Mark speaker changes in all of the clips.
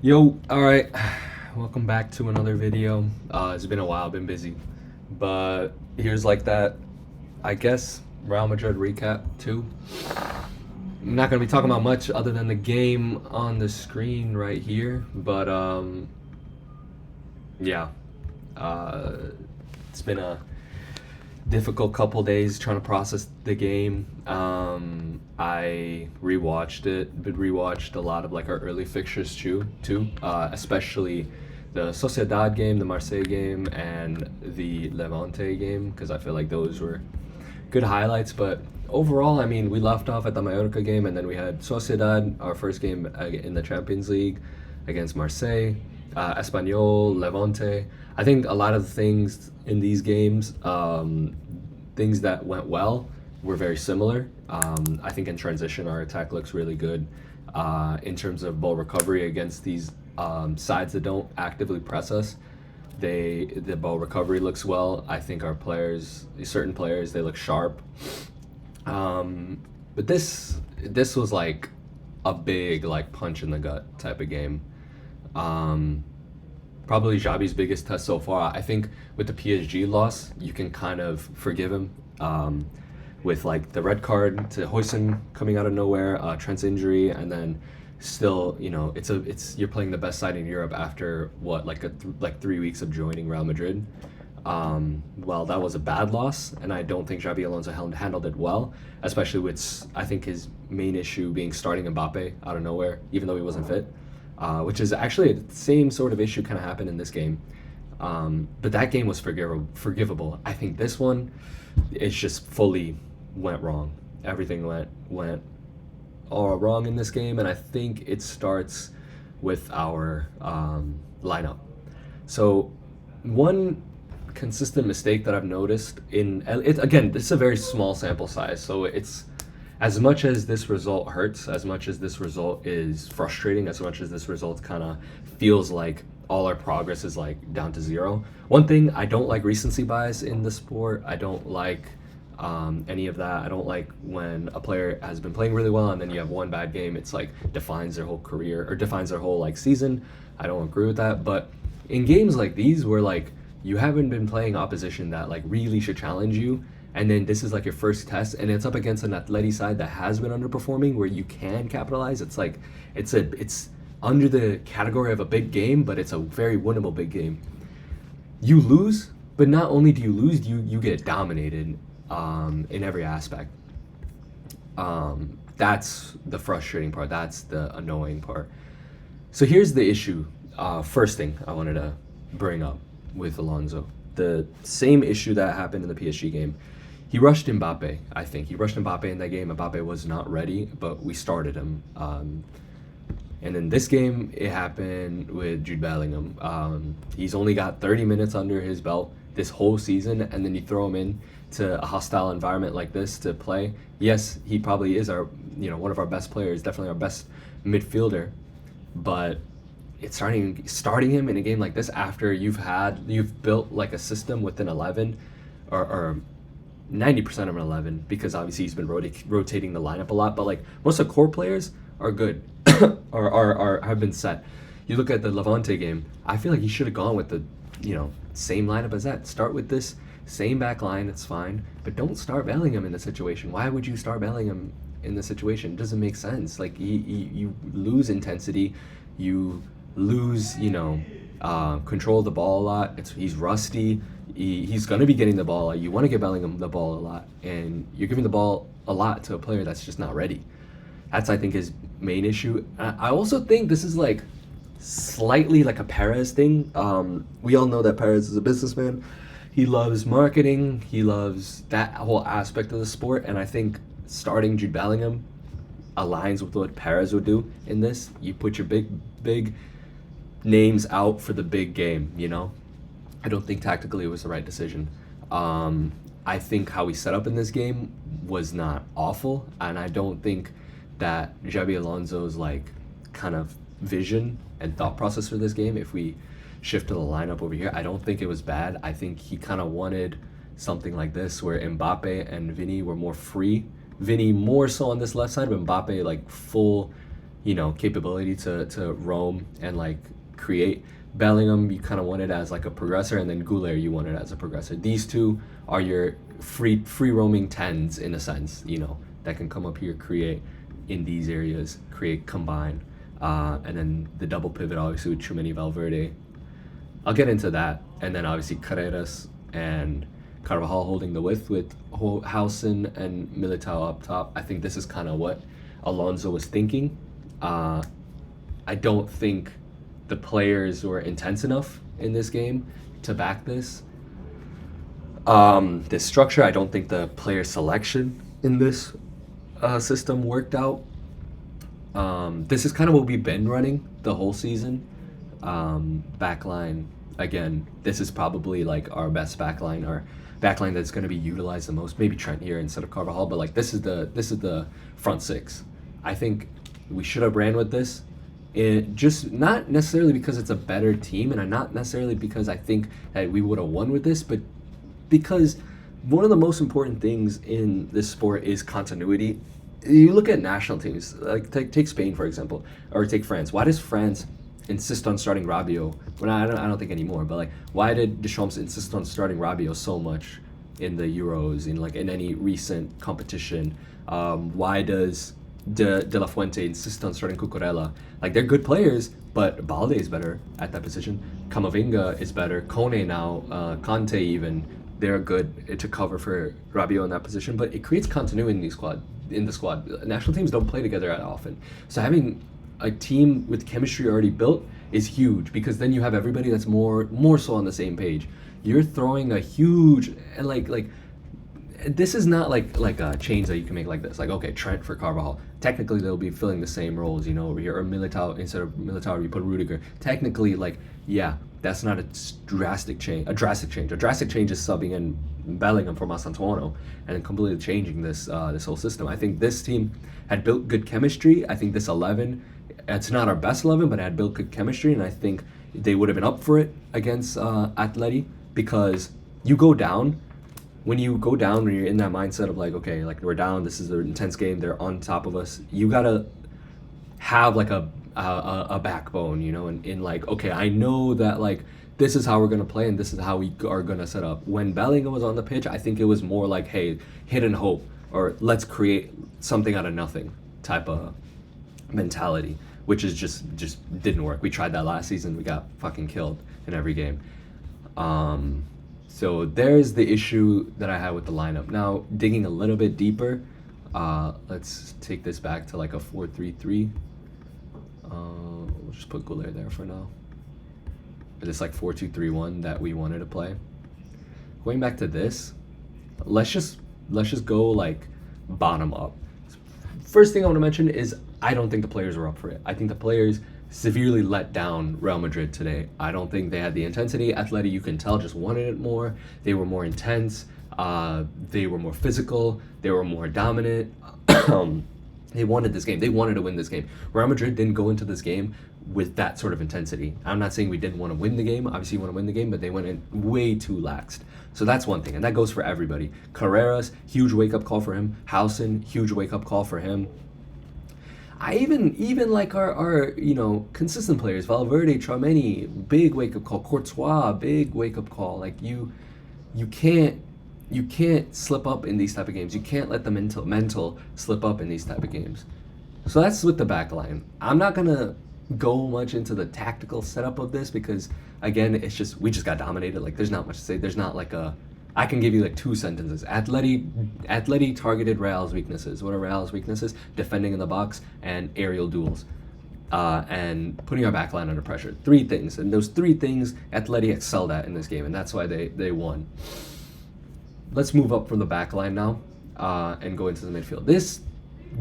Speaker 1: Yo, alright. Welcome back to another video. It's been a while, been busy. But here's like that, I guess, Real Madrid recap too. I'm not gonna be talking about much other than the game on the screen right here. But yeah. Uh it's been a difficult couple days trying to process the game. I rewatched it, but rewatched a lot of like our early fixtures too, especially the Sociedad game, the Marseille game, and the Levante game because I feel like those were good highlights. But overall, I mean, we left off at the Mallorca game, and then we had Sociedad, our first game in the Champions League against Marseille, Espanyol, Levante. I think a lot of the things in these games, things that went well, were very similar. I think in transition, our attack looks really good. In terms of ball recovery against these sides that don't actively press us, the ball recovery looks well. I think our players, certain players, they look sharp. But this was like a big like punch in the gut type of game. Um, Probably Xabi's biggest test so far. I think with the PSG loss, you can kind of forgive him. With like the red card to Hoyson coming out of nowhere, Trent's injury, and then still, it's you're playing the best side in Europe after what like 3 weeks of joining Real Madrid. Well, that was a bad loss, and I don't think Xabi Alonso handled it well, especially with I think his main issue being starting Mbappe out of nowhere, even though he wasn't fit, which is actually the same sort of issue kind of happened in this game. But that game was forgivable. I think this one, it's just fully went wrong. Everything went all wrong in this game, and I think it starts with our lineup. So one consistent mistake that I've noticed in it, again, this is a very small sample size, so it's as much as this result hurts, as much as this result is frustrating, as much as this result kind of feels like all our progress is like down to zero. One thing, I don't like recency bias in the sport. I don't like any of that. I don't like when a player has been playing really well and then you have one bad game. It's like defines their whole career or defines their whole like season. I don't agree with that. But in games like these where like you haven't been playing opposition that like really should challenge you, and then this is like your first test and it's up against an Atleti side that has been underperforming where you can capitalize. It's like it's under the category of a big game, but it's a very winnable big game. You lose, but not only do you lose, you get dominated in every aspect. That's the frustrating part. That's the annoying part. So here's the issue. First thing I wanted to bring up with Alonso, the same issue that happened in the PSG game. He rushed Mbappe. I think he rushed Mbappe in that game. Mbappe was not ready, but we started him. And in this game, it happened with Jude Bellingham. He's only got 30 minutes under his belt this whole season, and then you throw him in to a hostile environment like this to play. Yes, he probably is our, one of our best players, definitely our best midfielder, but it's starting him in a game like this after you've built like a system with an 11 or 90% of an 11, because obviously he's been rotating the lineup a lot, but like most of the core players are good or have been set. You look at the Levante game, I feel like he should have gone with the same lineup as that. Start with this same back line, it's fine, but don't start Bellingham in the situation. Why would you start Bellingham in the situation? It doesn't make sense. Like you lose intensity, you lose control of the ball a lot. He's rusty. He's going to be getting the ball. You want to give Bellingham the ball a lot, and you're giving the ball a lot to a player that's just not ready. That's, I think, his main issue. I also think this is like slightly like a Perez thing. We all know that Perez is a businessman. He loves marketing. He loves that whole aspect of the sport, and I think starting Jude Bellingham aligns with what Perez would do in this. You put your big names out for the big game, I don't think tactically it was the right decision. I think how we set up in this game was not awful, and I don't think that Xabi Alonso's like kind of vision and thought process for this game, if we shift to the lineup over here, I don't think it was bad. I think he kind of wanted something like this where Mbappe and Vinny were more free. Vinny more so on this left side, but Mbappe like full, capability to roam and like create. Bellingham you kind of wanted as like a progressor, and then Goulet you wanted as a progressor. These two are your free roaming tens in a sense, that can come up here, create in these areas, create, combine, and then the double pivot obviously with Tchouaméni, Valverde. I'll get into that, and then obviously Carreras and Carvajal holding the width with Housen and Militao up top. I think this is kind of what Alonso was thinking. I don't think the players were intense enough in this game to back this. This structure, I don't think the player selection in this system worked out. This is kind of what we've been running the whole season. Backline, again, this is probably like our best backline, our backline that's going to be utilized the most. Maybe Trent here instead of Carvajal, but like this is the front six. I think we should have ran with this. It just not necessarily because it's a better team, and not necessarily because I think that we would have won with this, but because one of the most important things in this sport is continuity. You look at national teams, like take Spain for example, or take France. Why does France insist on starting Rabiot? Well, I don't think anymore, but like, why did Deschamps insist on starting Rabiot so much in the Euros, in any recent competition? Why does De La Fuente insist on starting Cucurella? Like, they're good players, but Balde is better at that position. Camavinga is better. Kone now, Kante even, they're good to cover for Rabiot in that position. But it creates continuity in the squad. National teams don't play together that often, so having a team with chemistry already built is huge, because then you have everybody that's more so on the same page. You're throwing a huge, and like this is not like a change that you can make like this. Like, okay, Trent for Carvajal. Technically, they'll be filling the same roles, over here. Or Militao, instead of Militao, you put Rudiger. Technically, that's not a drastic change. A drastic change is subbing in Bellingham for Masantuono and completely changing this whole system. I think this team had built good chemistry. I think this 11, it's not our best 11, but it had built good chemistry, and I think they would have been up for it against Atleti, because you go down. When you go down, when you're in that mindset of like, okay, like we're down, this is an intense game, they're on top of us, you gotta have like a backbone, and like, okay, I know that like this is how we're gonna play and this is how we are gonna set up. When Bellingham was on the pitch, I think it was more like, hey, hidden hope, or let's create something out of nothing type of mentality, which is just didn't work. We tried that last season, we got fucking killed in every game. So there's the issue that I had with the lineup. Now, digging a little bit deeper, let's take this back to like a 4-3-3. We'll just put Goulet there for now. But it's like 4-2-3-1 that we wanted to play. Going back to this, let's just go like bottom up. First thing I want to mention is I don't think the players were up for it. I think the players severely let down Real Madrid today. I don't think they had the intensity. Atleti, you can tell, just wanted it more. They were more intense. They were more physical. They were more dominant. They wanted this game. They wanted to win this game. Real Madrid didn't go into this game with that sort of intensity. I'm not saying we didn't want to win the game. Obviously, you want to win the game, but they went in way too laxed. So that's one thing, and that goes for everybody. Carreras, huge wake-up call for him. Housen, huge wake-up call for him. I even like our consistent players, Valverde, Tchouaméni, big wake up call. Courtois, big wake up call. Like you can't slip up in these type of games. You can't let the mental slip up in these type of games. So that's with the back line. I'm not gonna go much into the tactical setup of this, because again, we just got dominated. Like, there's not much to say. There's not like I can give you like two sentences. Atleti targeted Real's weaknesses. What are Real's weaknesses? Defending in the box and aerial duels. And putting our backline under pressure. Three things. And those three things Atleti excelled at in this game, and that's why they won. Let's move up from the backline now and go into the midfield. This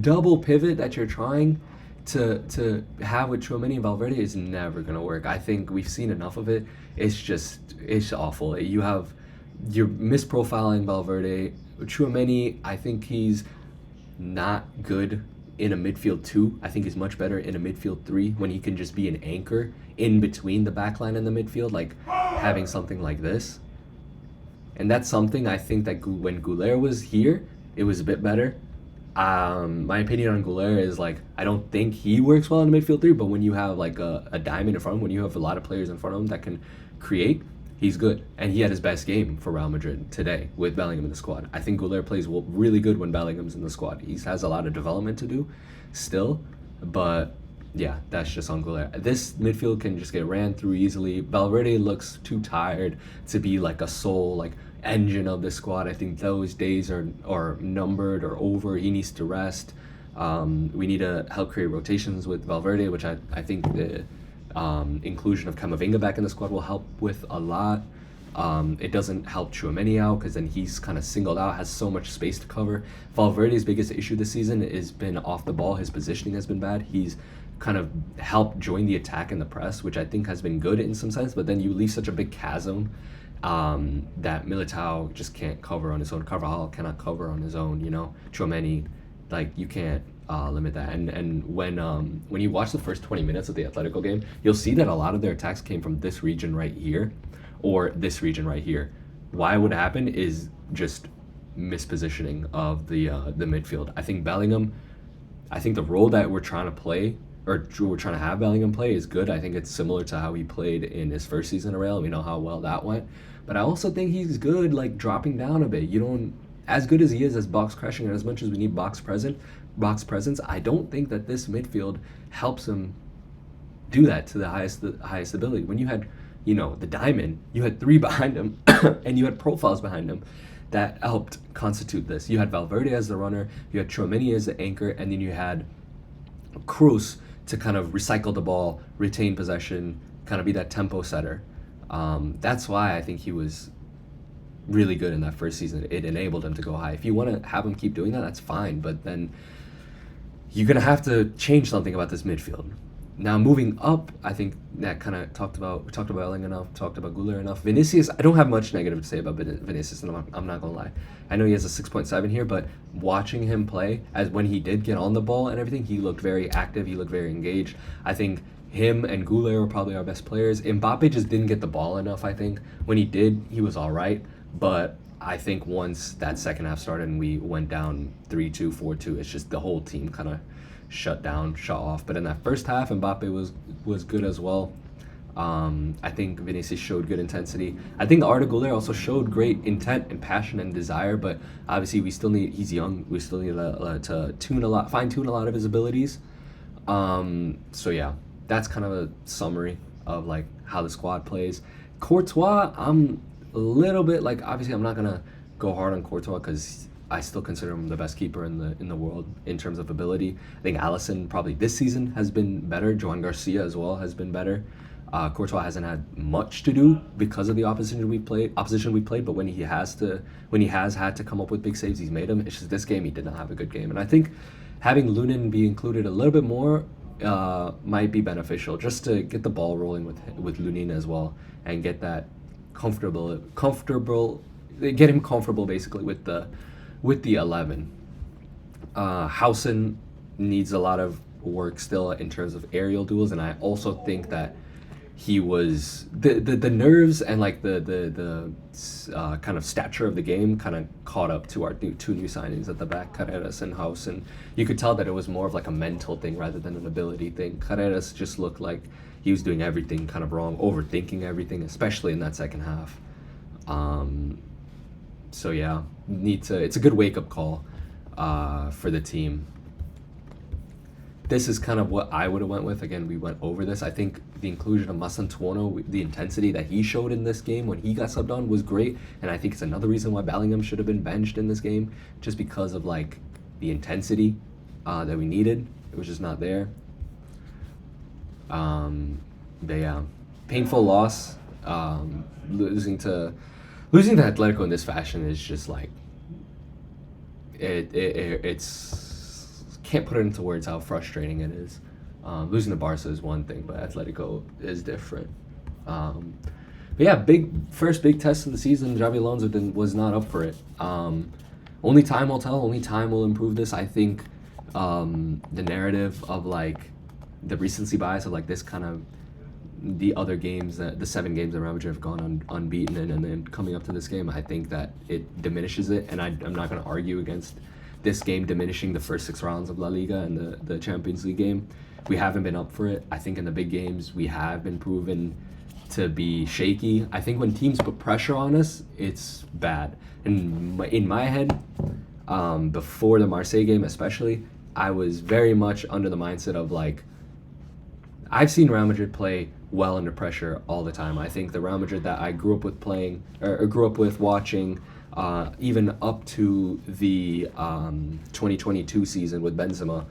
Speaker 1: double pivot that you're trying to have with Tchouaméni and Valverde is never going to work. I think we've seen enough of it. It's awful. You're misprofiling Valverde. Tchouaméni, I think he's not good in a midfield 2. I think he's much better in a midfield 3, when he can just be an anchor in between the backline and the midfield, like having something like this. And that's something I think that when Goulet was here, it was a bit better. My opinion on Goulet is like I don't think he works well in the midfield three, but when you have like a diamond in front of him, when you have a lot of players in front of him that can create, he's good. And he had his best game for Real Madrid today with Bellingham in the squad. I think Goulet plays really good when Bellingham's in the squad. He has a lot of development to do still, but yeah, that's just on Goulet. This midfield can just get ran through easily. Valverde looks too tired to be like a sole like engine of the squad. I think those days are numbered or over. He needs to rest. We need to help create rotations with Valverde, which I think the inclusion of Camavinga back in the squad will help with a lot. It doesn't help Tchouaméni out because then he's kind of singled out, has so much space to cover. Valverde's biggest issue this season has been off the ball. His positioning has been bad. He's kind of helped join the attack and the press, which I think has been good in some sense, but then you leave such a big chasm that Militao just can't cover on his own. Carvajal cannot cover on his own, Tchouaméni, like you can't limit that. And when you watch the first 20 minutes of the Atletico game, you'll see that a lot of their attacks came from this region right here or this region right here. Why would happen is just mispositioning of the midfield. I think Bellingham, I think the role that we're trying to play or we're trying to have Bellingham play is good. I think it's similar to how he played in his first season at Real. We know how well that went. But I also think he's good, like dropping down a bit. You don't, as good as he is as box crashing and as much as we need box presence, I don't think that this midfield helps him do that to the highest ability. When you had, the diamond, you had three behind him and you had profiles behind him that helped constitute this. You had Valverde as the runner, you had Tchouaméni as the anchor, and then you had Cruz to kind of recycle the ball, retain possession, kind of be that tempo setter. That's why I think he was really good in that first season. It enabled him to go high. If you want to have him keep doing that, that's fine. But then you're going to have to change something about this midfield. Now, moving up, I think that kind of we talked about Elling enough, talked about Goulet enough. Vinicius, I don't have much negative to say about Vinicius, and I'm not going to lie. I know he has a 6.7 here, but watching him play, as when he did get on the ball and everything, he looked very active, he looked very engaged. I think him and Goulet were probably our best players. Mbappe just didn't get the ball enough, I think. When he did, he was all right, but I think once that second half started and we went down 3-2, 4-2, it's just the whole team kind of shut off. But in that first half, Mbappe was good as well. I think Vinicius showed good intensity. I think Arda Güler also showed great intent and passion and desire, but obviously he's young. We still need to fine-tune a lot of his abilities. So yeah, that's kind of a summary of like how the squad plays. Courtois, I'm a little bit like, obviously I'm not going to go hard on Courtois because I still consider him the best keeper in the world in terms of ability. I think Alisson probably this season has been better. Joan Garcia as well has been better. Courtois hasn't had much to do because of the opposition we played. But when he has had to come up with big saves, he's made them. It's just this game he did not have a good game, and I think having Lunin be included a little bit more might be beneficial just to get the ball rolling with Lunin as well and get that get him comfortable basically with the 11. Housen needs a lot of work still in terms of aerial duels, and I also think that he was the nerves and like the kind of stature of the game kind of caught up to our two new signings at the back, Carreras and Housen. You could tell that it was more of like a mental thing rather than an ability thing. Carreras just looked like he was doing everything kind of wrong, overthinking everything, especially in that second half. So yeah, it's a good wake-up call for the team. This is kind of what I would have went with. Again, we went over this. I think the inclusion of Masantuono, the intensity that he showed in this game when he got subbed on was great, and I think it's another reason why Bellingham should have been benched in this game, just because of like the intensity that we needed. It was just not there. But yeah, painful loss. Losing to Atletico in this fashion is just like it's can't put it into words how frustrating it is. Losing to Barca is one thing, but Atletico is different. But yeah, first big test of the season. Xabi Alonso was not up for it. Only time will tell. Only time will improve this. I think the narrative of like the recency bias of like this kind of the other games, the 7 games that Real Madrid have gone unbeaten and then coming up to this game, I think that it diminishes it, and I'm not going to argue against this game diminishing the first 6 rounds of La Liga and the Champions League game. We haven't been up for it. I think in the big games we have been proven to be shaky. I think when teams put pressure on us, it's bad. And in my head, before the Marseille game especially, I was very much under the mindset of like, I've seen Real Madrid play well under pressure all the time. I think the Real Madrid that I grew up with playing, or grew up with watching, even up to the 2022 season with Benzema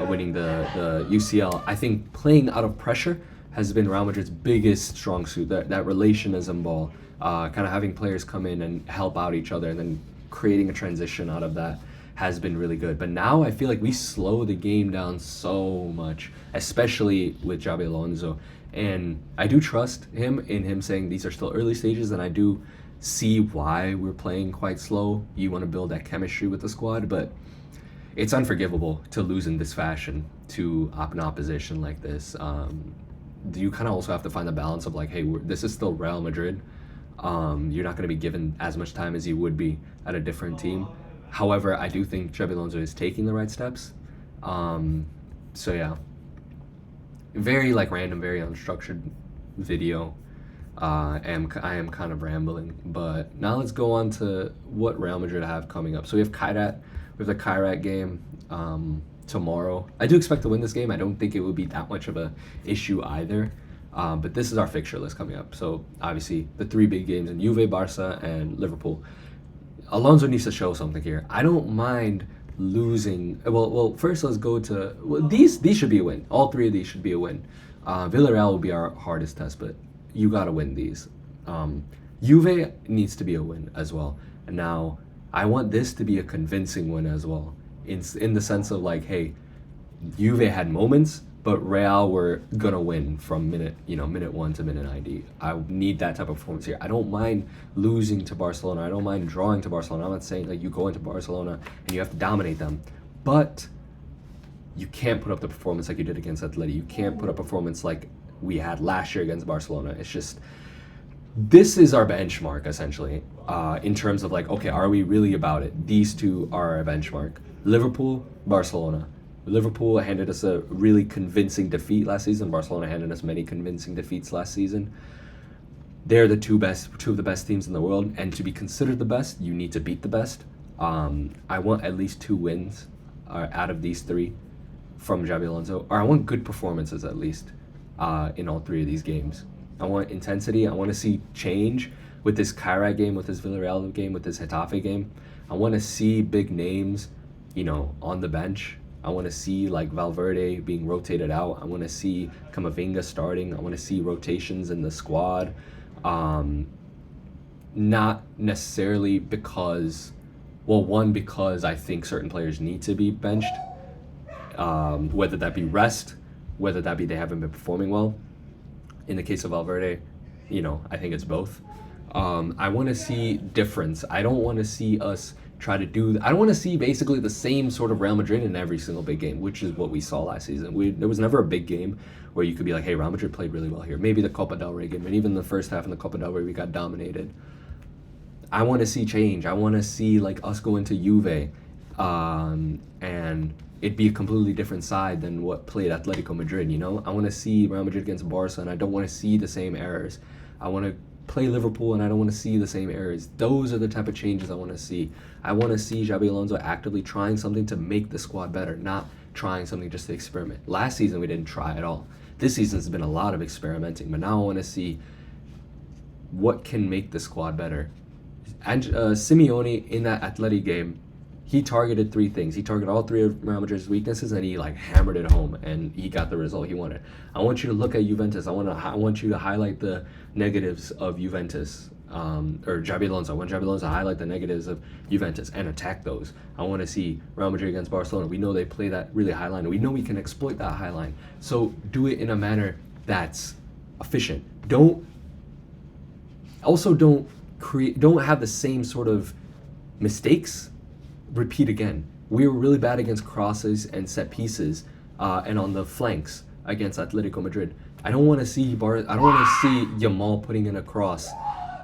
Speaker 1: winning the UCL, I think playing out of pressure has been Real Madrid's biggest strong suit. That relationism ball, kind of having players come in and help out each other, and then creating a transition out of that has been really good. But now I feel like we slow the game down so much, especially with Xabi Alonso. And I do trust him in him saying these are still early stages, and I do see why we're playing quite slow. You want to build that chemistry with the squad, but it's unforgivable to lose in this fashion to an opposition like this. You kind of also have to find the balance of like, hey, this is still Real Madrid. You're not going to be given as much time as you would be at a different team. However, I do think Xabi Alonso is taking the right steps. So yeah, very like random, very unstructured video. I am kind of rambling, but now let's go on to what Real Madrid have coming up. So we have the Kairat game tomorrow. I do expect to win this game. I don't think it would be that much of a issue either. But this is our fixture list coming up. So obviously the 3 big games in Juve, Barca, and Liverpool. Alonso needs to show something here. I don't mind losing. Well, first let's go to these should be a win. All 3 of these should be a win. Villarreal will be our hardest test, but you gotta win these. Juve needs to be a win as well. And now I want this to be a convincing win as well. In the sense of like, hey, Juve had moments, but Real were gonna win from minute 1 to minute 90. I need that type of performance here. I don't mind losing to Barcelona. I don't mind drawing to Barcelona. I'm not saying like you go into Barcelona and you have to dominate them, but you can't put up the performance like you did against Atleti. You can't put up a performance like we had last year against Barcelona. It's just, this is our benchmark essentially, in terms of like, okay, are we really about it? These 2 are our benchmark. Liverpool, Barcelona. Liverpool handed us a really convincing defeat last season. Barcelona handed us many convincing defeats last season. They're the two of the best teams in the world, and to be considered the best, you need to beat the best. I want at least 2 wins out of these 3 from Xabi Alonso, or I want good performances at least in all 3 of these games. I want intensity. I want to see change with this Kairat game, with this Villarreal game, with this Getafe game. I want to see big names, on the bench. I want to see like Valverde being rotated out. I want to see Camavinga starting. I want to see rotations in the squad. Not necessarily because I think certain players need to be benched, whether that be rest, whether that be they haven't been performing well. In the case of Valverde, I think it's both. I want to see difference. I don't want to see us I don't want to see basically the same sort of Real Madrid in every single big game, which is what we saw last season. There was never a big game where you could be like, hey, Real Madrid played really well here. Maybe the Copa del Rey game, and even the first half in the Copa del Rey, we got dominated. I want to see change. I want to see like us go into Juve, and it'd be a completely different side than what played Atletico Madrid, I want to see Real Madrid against Barca, and I don't want to see the same errors. I want to play Liverpool, and I don't want to see the same errors. Those are the type of changes I want to see. I want to see Xabi Alonso actively trying something to make the squad better, not trying something just to experiment. Last season, we didn't try at all. This season's been a lot of experimenting, but now I want to see what can make the squad better. And Simeone, in that Atleti game, he targeted 3 things. He targeted all 3 of Real Madrid's weaknesses, and he like hammered it home, and he got the result he wanted. I want you to look at Juventus. I want you to highlight the negatives of Juventus, or Xabi Alonso. I want Xabi Alonso to highlight the negatives of Juventus and attack those. I want to see Real Madrid against Barcelona. We know they play that really high line. We know we can exploit that high line. So do it in a manner that's efficient. Don't have the same sort of mistakes repeat again. We were really bad against crosses and set pieces, and on the flanks against Atletico Madrid. I don't want to see Yamal putting in a cross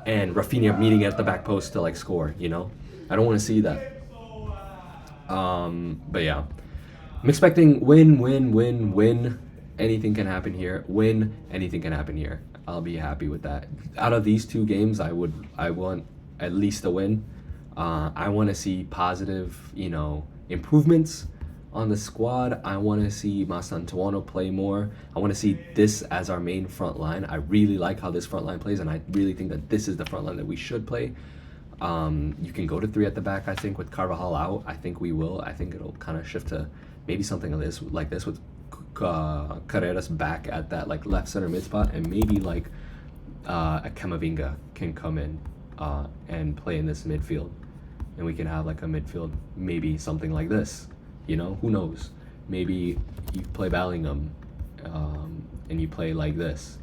Speaker 1: and Rafinha meeting at the back post to like score. I don't want to see that. But yeah, I'm expecting win. Anything can happen here. Win, anything can happen here. I'll be happy with that. Out of these two games, I want at least a win. I want to see positive, improvements on the squad. I want to see Masantuano play more. I want to see this as our main front line. I really like how this front line plays, and I really think that this is the front line that we should play. You can go to three at the back, I think, with Carvajal out. I think we will. I think it'll kind of shift to maybe something like this with Carreras back at that like left center mid spot, and maybe like a Camavinga can come in and play in this midfield, and we can have like a midfield, maybe something like this. Who knows? Maybe you play Bellingham, and you play like this.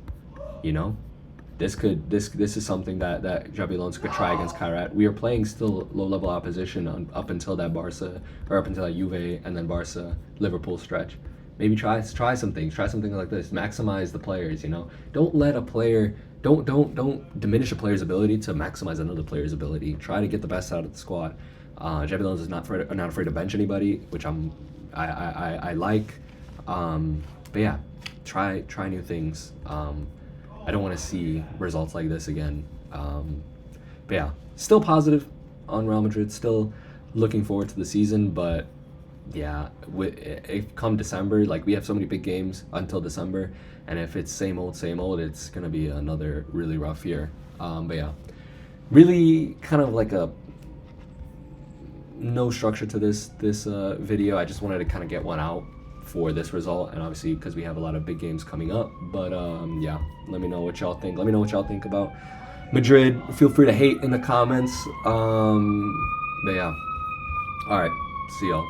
Speaker 1: This is something that Xabi Alonso could try against Kairat. We are playing still low level opposition up until that Juve and then Barca Liverpool stretch. Maybe try some things. Try something like this. Maximize the players. Don't let a player don't diminish a player's ability to maximize another player's ability. Try to get the best out of the squad. Xabi Alonso is not afraid to bench anybody, which I like. But yeah, try new things. I don't want to see results like this again. But yeah, still positive on Real Madrid. Still looking forward to the season. But yeah, if come December, like we have so many big games until December, and if it's same old, it's gonna be another really rough year. But yeah, really kind of like a no structure to this video. I just wanted to kind of get one out for this result, and obviously because we have a lot of big games coming up. But yeah, let me know what y'all think. Let me know what y'all think about Madrid. Feel free to hate in the comments. But yeah, all right, see y'all.